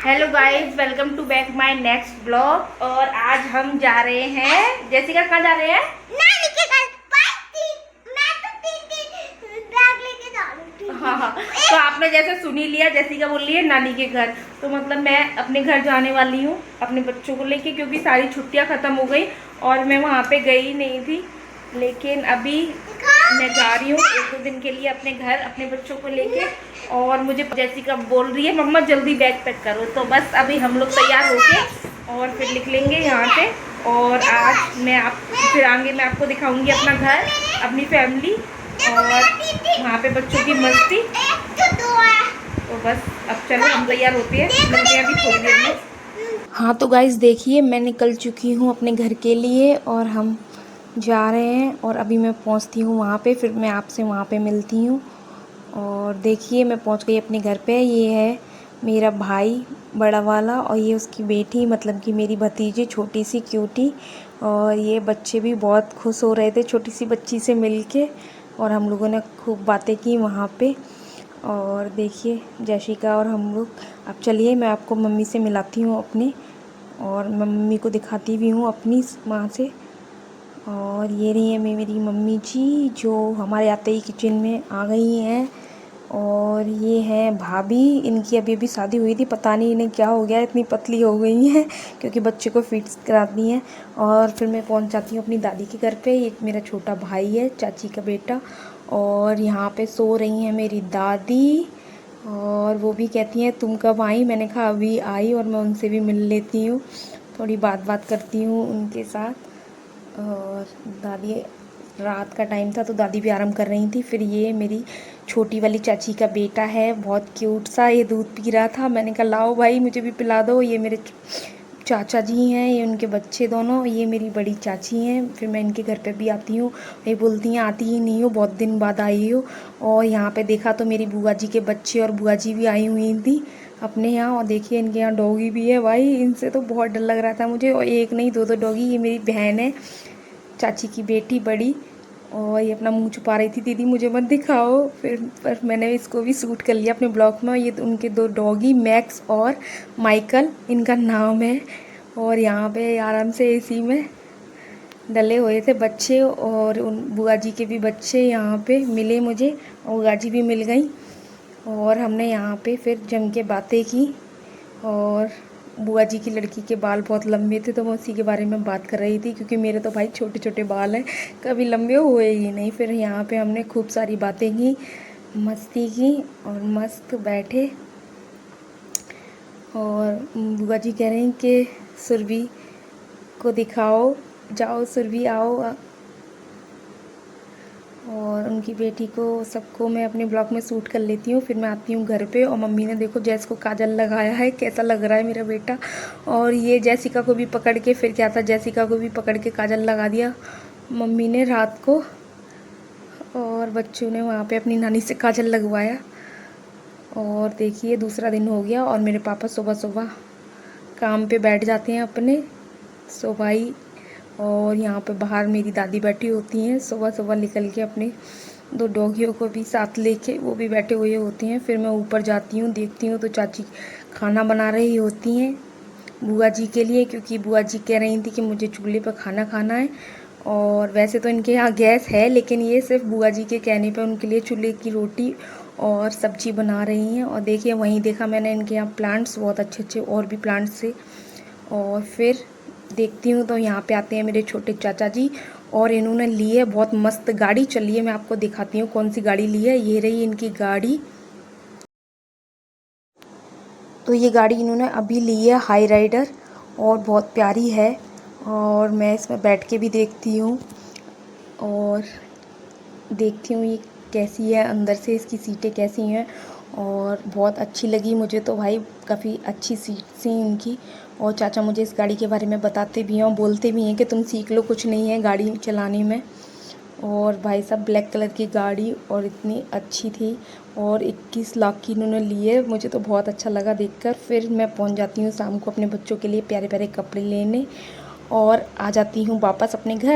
Hello guys, welcome to back my next blog. और आज हम जा रहे हैं, जैसिका कहाँ जा रहे हैं? नानी के घर। मैं तो तीन बैग लेके जा रही थी। हाँ, तो आपने जैसे सुन ही लिया, जैसिका बोल रही है नानी के घर। तो मतलब मैं अपने घर जाने वाली हूँ अपने बच्चों को लेके, क्योंकि सारी छुट्टियाँ ख़त्म हो गई और मैं वहाँ पे गई नहीं थी। लेकिन अभी मैं जा रही हूँ 1-2 दिन के लिए अपने घर अपने बच्चों को लेके। और मुझे जैसिका बोल रही है मम्मा जल्दी बैग पैक करो। तो बस अभी हम लोग तैयार होके और फिर निकलेंगे यहाँ से। और आज फिर आगे मैं आपको दिखाऊंगी अपना घर, अपनी फैमिली और वहाँ पे बच्चों की मस्ती। तो बस अब चलो हम तैयार होते हैं, मिलते हैं अभी थोड़ी देर में। हाँ तो गाइस देखिए, मैं निकल चुकी हूँ अपने घर के लिए और हम जा रहे हैं। और अभी मैं पहुँचती हूँ वहाँ पे, फिर मैं आपसे वहाँ पे मिलती हूँ। और देखिए मैं पहुँच गई अपने घर पे। ये है मेरा भाई बड़ा वाला और ये उसकी बेटी, मतलब कि मेरी भतीजी छोटी सी क्यूटी। और ये बच्चे भी बहुत खुश हो रहे थे छोटी सी बच्ची से मिलके। और हम लोगों ने खूब बातें की वहाँ पे। और देखिए जैशिका और हम लोग, अब चलिए मैं आपको मम्मी से मिलाती हूँ अपने, और मम्मी को दिखाती भी हूँ अपनी माँ से। और ये रही है मेरी मम्मी जी, जो हमारे आते ही किचन में आ गई हैं। और ये है भाभी, इनकी अभी अभी शादी हुई थी, पता नहीं इन्हें क्या हो गया, इतनी पतली हो गई हैं क्योंकि बच्चे को फिट्स कराती हैं। और फिर मैं पहुंच जाती हूँ अपनी दादी के घर पे। एक मेरा छोटा भाई है, चाची का बेटा। और यहाँ पे सो रही हैं मेरी दादी। और वो भी कहती हैं तुम कब आई? मैंने कहा अभी आई, और मैं उनसे भी मिल लेती हूँ, थोड़ी बात करती हूँ उनके साथ। और दादी, रात का टाइम था तो दादी भी आराम कर रही थी। फिर ये मेरी छोटी वाली चाची का बेटा है, बहुत क्यूट सा, ये दूध पी रहा था। मैंने कहा लाओ भाई मुझे भी पिला दो। ये मेरे चाचा जी हैं, ये उनके बच्चे दोनों, ये मेरी बड़ी चाची हैं। फिर मैं इनके घर पे भी आती हूँ, ये बोलती हैं आती ही नहीं हो, बहुत दिन बाद आई हो। और यहाँ पे देखा तो मेरी बुआ जी के बच्चे और बुआ जी भी आई हुई थी अपने यहाँ। और देखिए इनके यहाँ डॉगी भी है भाई, इनसे तो बहुत डर लग रहा था मुझे। और एक नहीं दो डॉगी। ये मेरी बहन है, चाची की बेटी बड़ी, और ये अपना मुंह छुपा रही थी, दीदी मुझे मत दिखाओ। फिर पर मैंने इसको भी शूट कर लिया अपने ब्लॉग में। ये उनके 2 डॉगी, मैक्स और माइकल इनका नाम है। और यहाँ पे आराम से एसी में डले हुए थे बच्चे। और उन बुआ जी के भी बच्चे यहाँ पे मिले मुझे, और बुआ जी भी मिल गई। और हमने यहाँ पे फिर जम के बातें की। और बुआ जी की लड़की के बाल बहुत लंबे थे तो मैं उसी के बारे में बात कर रही थी, क्योंकि मेरे तो भाई छोटे छोटे बाल हैं, कभी लंबे हुए ही नहीं। फिर यहाँ पे हमने खूब सारी बातें की, मस्ती की और मस्त बैठे। और बुआ जी कह रही हैं कि सुरभि को दिखाओ, जाओ सुरभि आओ। और उनकी बेटी को, सबको मैं अपने ब्लॉग में शूट कर लेती हूँ। फिर मैं आती हूँ घर पे। और मम्मी ने देखो जैस को काजल लगाया है, कैसा लग रहा है मेरा बेटा। और ये जैसिका को भी पकड़ के, फिर क्या था, जैसिका को भी पकड़ के काजल लगा दिया मम्मी ने रात को। और बच्चों ने वहाँ पे अपनी नानी से काजल लगवाया। और देखिए दूसरा दिन हो गया और मेरे पापा सुबह सुबह काम पे बैठ जाते हैं अपने, सुबह। और यहाँ पे बाहर मेरी दादी बैठी होती हैं, सुबह सुबह निकल के अपने 2 डॉगियों को भी साथ लेके वो भी बैठे हुए होते हैं। फिर मैं ऊपर जाती हूँ, देखती हूँ तो चाची खाना बना रही होती हैं बुआ जी के लिए, क्योंकि बुआ जी कह रही थी कि मुझे चूल्हे पर खाना खाना है। और वैसे तो इनके यहाँ गैस है, लेकिन ये सिर्फ बुआ जी के कहने पे उनके लिए चूल्हे की रोटी और सब्जी बना रही हैं। और देखिए वहीं देखा मैंने इनके यहाँ प्लांट्स, बहुत अच्छे अच्छे और भी प्लांट्स थे। और फिर देखती हूँ तो यहाँ पे आते हैं मेरे छोटे चाचा जी, और इन्होंने ली है बहुत मस्त गाड़ी। चलिए मैं आपको दिखाती हूँ कौन सी गाड़ी ली है। ये रही इनकी गाड़ी। तो ये गाड़ी इन्होंने अभी ली है, हाई राइडर, और बहुत प्यारी है। और मैं इसमें बैठ के भी देखती हूँ, और देखती हूँ ये कैसी है अंदर से, इसकी सीटें कैसी हैं। और बहुत अच्छी लगी मुझे तो भाई, काफ़ी अच्छी सीट थी इनकी। और चाचा मुझे इस गाड़ी के बारे में बताते भी हैं और बोलते भी हैं कि तुम सीख लो, कुछ नहीं है गाड़ी चलाने में। और भाई साहब ब्लैक कलर की गाड़ी, और इतनी अच्छी थी। और 21 लाख की इन्होंने ली है, मुझे तो बहुत अच्छा लगा देखकर। फिर मैं पहुंच जाती हूँ शाम को अपने बच्चों के लिए प्यारे प्यारे कपड़े लेने, और आ जाती हूँ वापस अपने घर।